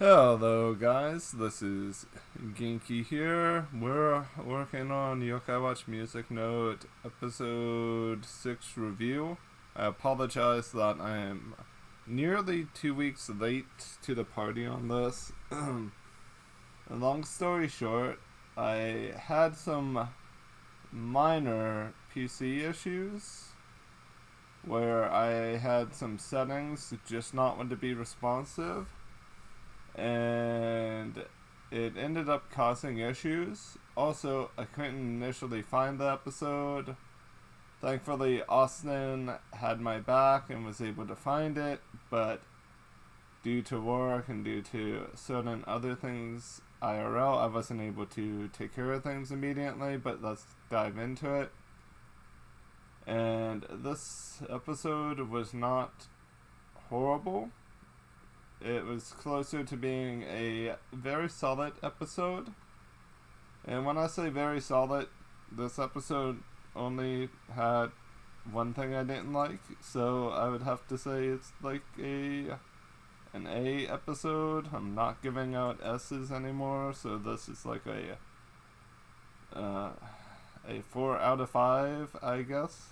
Hello guys, this is Genki here. We're working on Yokai Watch Music Note episode 6 review. I apologize that I am nearly 2 weeks late to the party on this. Long story short, I had some minor PC issues where I had some settings just not want to be responsive, and it ended up causing issues. Also, I couldn't initially find the episode. Thankfully, Austin had my back and was able to find it, but due to work and due to certain other things IRL, I wasn't able to take care of things immediately, but let's dive into it. And this episode was not horrible. It was closer to being a very solid episode. And when I say very solid, this episode only had one thing I didn't like, so I would have to say it's like an A episode. I'm not giving out S's anymore, so this is like a 4 out of 5, I guess.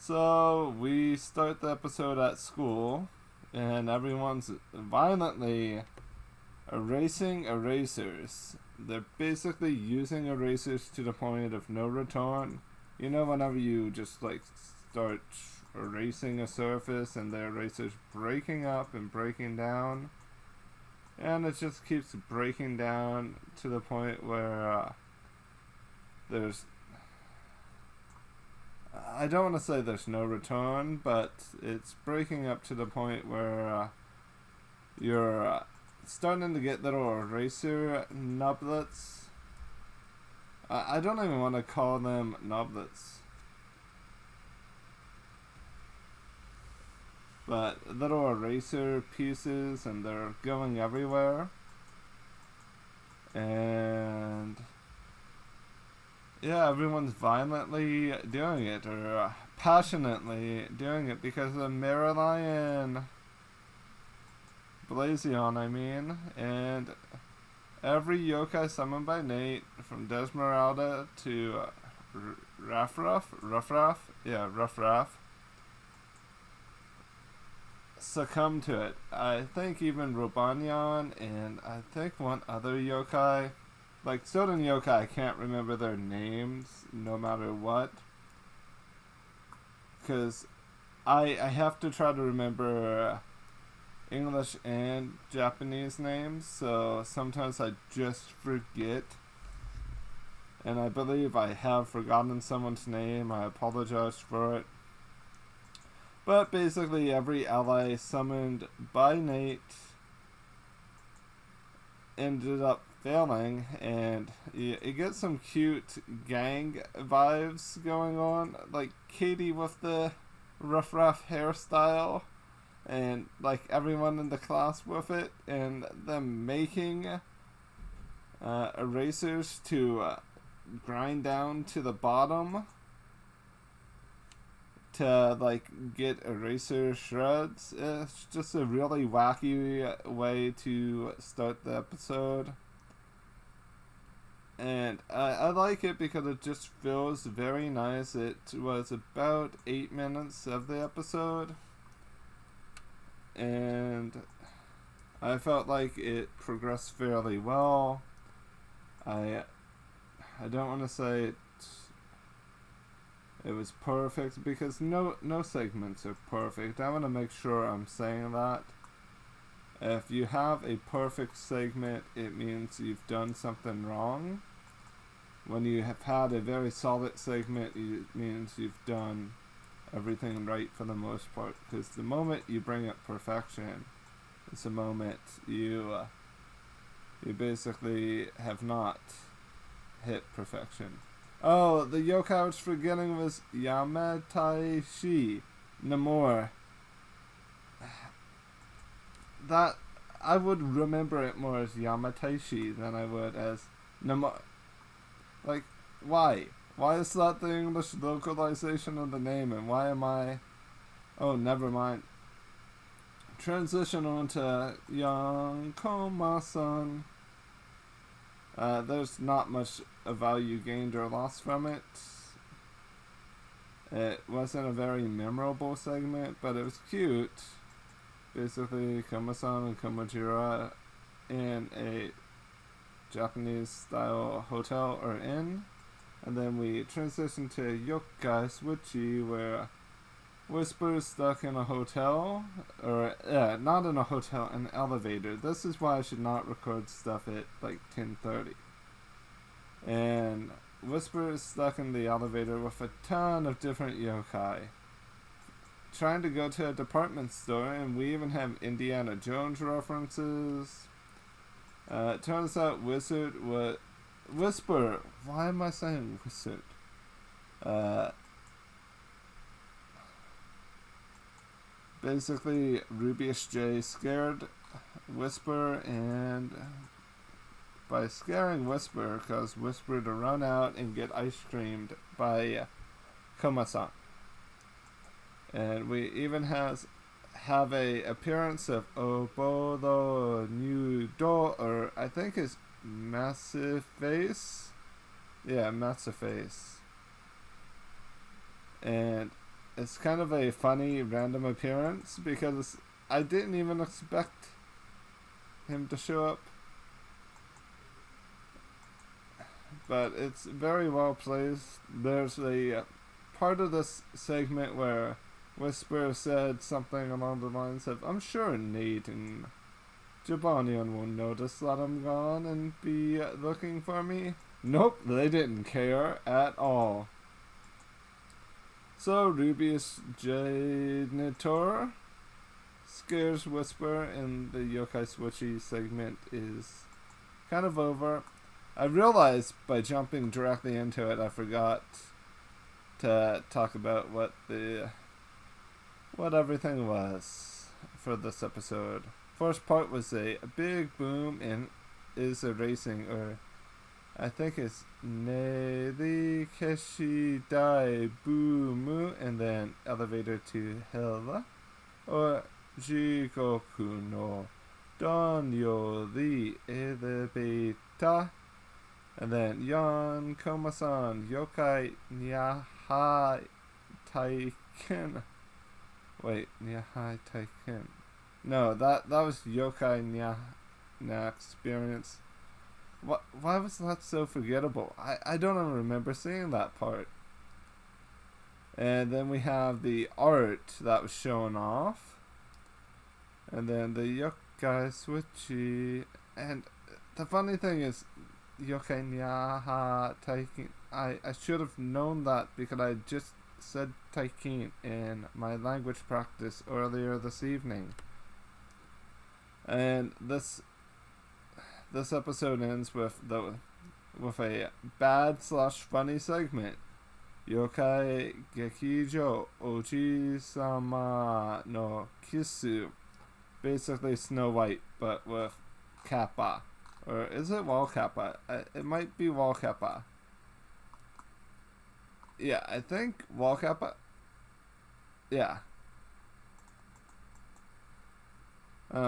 So we start the episode at school, and everyone's violently erasing erasers. They're basically using erasers to the point of no return. You know, whenever you just like start erasing a surface and the eraser's breaking up and breaking down, and it just keeps breaking down to the point where I don't want to say there's no return, but it's breaking up to the point where you're starting to get little eraser nublets. I don't even want to call them nublets, but little eraser pieces, and they're going everywhere. And yeah, everyone's violently doing it, or passionately doing it, because of Marilyn Blazion, and every yokai summoned by Nate, from Desmeralda to Ruff, succumb to it. I think even Jibanyan and I think one other yokai. Like, certain yokai, I can't remember their names no matter what. Because I have to try to remember English and Japanese names, so sometimes I just forget. And I believe I have forgotten someone's name. I apologize for it. But basically, every ally summoned by Nate ended up failing, and you get some cute gang vibes going on, like Katie with the rough hairstyle, and like everyone in the class with it, and them making erasers to grind down to the bottom to like get eraser shreds. It's just a really wacky way to start the episode. And I like it because it just feels very nice. It was about 8 minutes of the episode, and I felt like it progressed fairly well. I don't want to say it was perfect, because no segments are perfect. I want to make sure I'm saying that. If you have a perfect segment, it means you've done something wrong. When you have had a very solid segment, it means you've done everything right for the most part. Because the moment you bring up perfection, it's the moment you basically have not hit perfection. Oh, the yokai I was forgetting was Yamataishi Namor. That, I would remember it more as Yamataishi than I would as Namor. Like, why? Why is that the English localization of the name, and why am I... Oh, never mind. transition on to Young Koma-san. There's not much value gained or lost from it. It wasn't a very memorable segment, but it was cute. Basically, Koma-san and Komajira in a Japanese-style hotel or inn. And then we transition to Yokai Switchy, where Whisper's stuck in a hotel, or not in a hotel, an elevator. This is why I should not record stuff at like 10:30. And Whisper is stuck in the elevator with a ton of different yokai, trying to go to a department store, and we even have Indiana Jones references. It turns out Whisper. Why am I saying Wizard? Basically, Rubius J scared Whisper, and by scaring Whisper, caused Whisper to run out and get ice creamed by Koma-san. And we even have a appearance of Obodo Nudo, or I think it's Massive Face. Yeah, Massive Face. And it's kind of a funny random appearance because I didn't even expect him to show up. But it's very well placed. There's a part of this segment where Whisper said something along the lines of, "I'm sure Nate and Jibanyan will notice that I'm gone and be looking for me." Nope, they didn't care at all. So Rubius Janitor scares Whisper, and the Yokai Switchy segment is kind of over. I realized by jumping directly into it, I forgot to talk about what everything was for this episode. First part was a big boom and is a racing, or I think it's Neri Keshi Dai Boomu, and then elevator to hell, or Jigoku no Donyo the elevator, and then Yon Koma-san Yokai Nyahai Taiken. Wait, Nyahai Taiken. No, that was Yokai Nya Experience. Why was that so forgettable? I don't even remember seeing that part. And then we have the art that was shown off. And then the Yokai Switchy. And the funny thing is, Yokai Nyaha Taikin. I should have known that because I just said Taikin in my language practice earlier this evening. And this episode ends with a bad/funny segment. Yokai Gekijo Oji-sama no Kisu. Basically Snow White, but with Kappa. Or is it Wall Kappa? It might be Wall Kappa. Yeah, I think Wall Kappa. Yeah.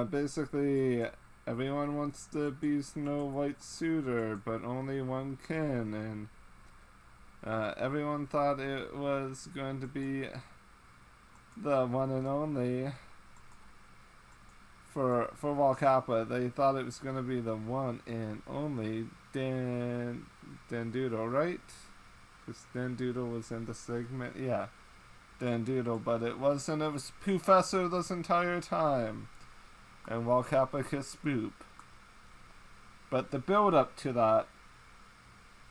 Basically, everyone wants to be Snow White's suitor, but only one can, and everyone thought it was going to be the one and only for Wall Kappa. They thought it was going to be the one and only Dendoodle, right? Because Dendoodle was in the segment. Yeah, Dendoodle, but it wasn't. It was Professor this entire time. And Wall Kappa kissed Boop. But the build up to that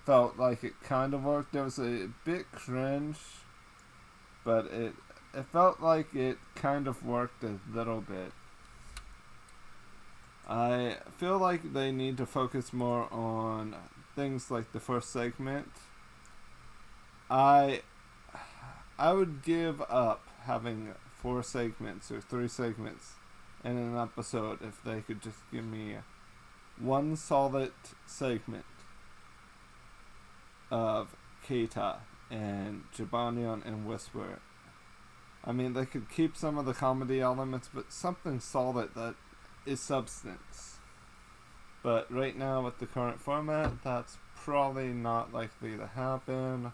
felt like it kind of worked. There was a bit cringe, but it felt like it kind of worked a little bit. I feel like they need to focus more on things like the first segment. I would give up having 4 segments or 3 segments in an episode if they could just give me one solid segment of Keita and Jibanyan and Whisper. I mean, they could keep some of the comedy elements, but something solid that is substance. But right now, with the current format, that's probably not likely to happen.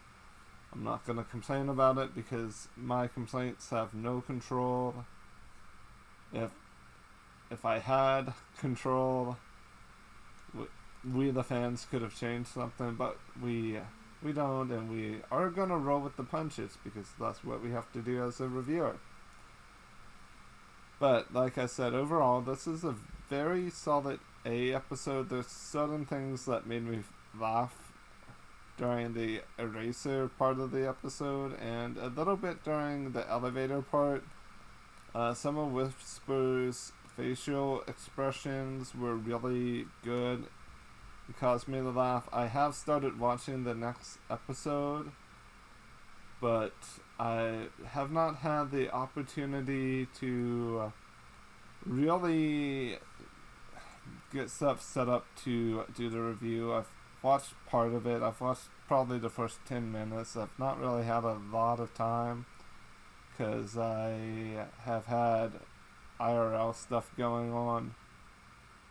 I'm not going to complain about it because my complaints have no control. If I had control, we the fans could have changed something, but we don't, and we are going to roll with the punches because that's what we have to do as a reviewer. But like I said, overall, this is a very solid A episode. There's certain things that made me laugh during the eraser part of the episode, and a little bit during the elevator part. Some of Whisper's facial expressions were really good. It caused me to laugh. I have started watching the next episode, but I have not had the opportunity to really get stuff set up to do the review. I've watched part of it. I've watched probably the first 10 minutes. I've not really had a lot of time because I have had IRL stuff going on.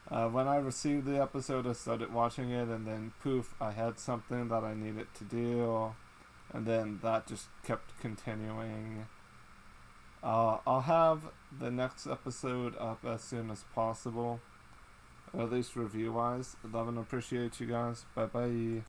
When I received the episode, I started watching it, and then poof, I had something that I needed to do, and then that just kept continuing. I'll have the next episode up as soon as possible, or at least review-wise. Love and appreciate you guys. Bye-bye.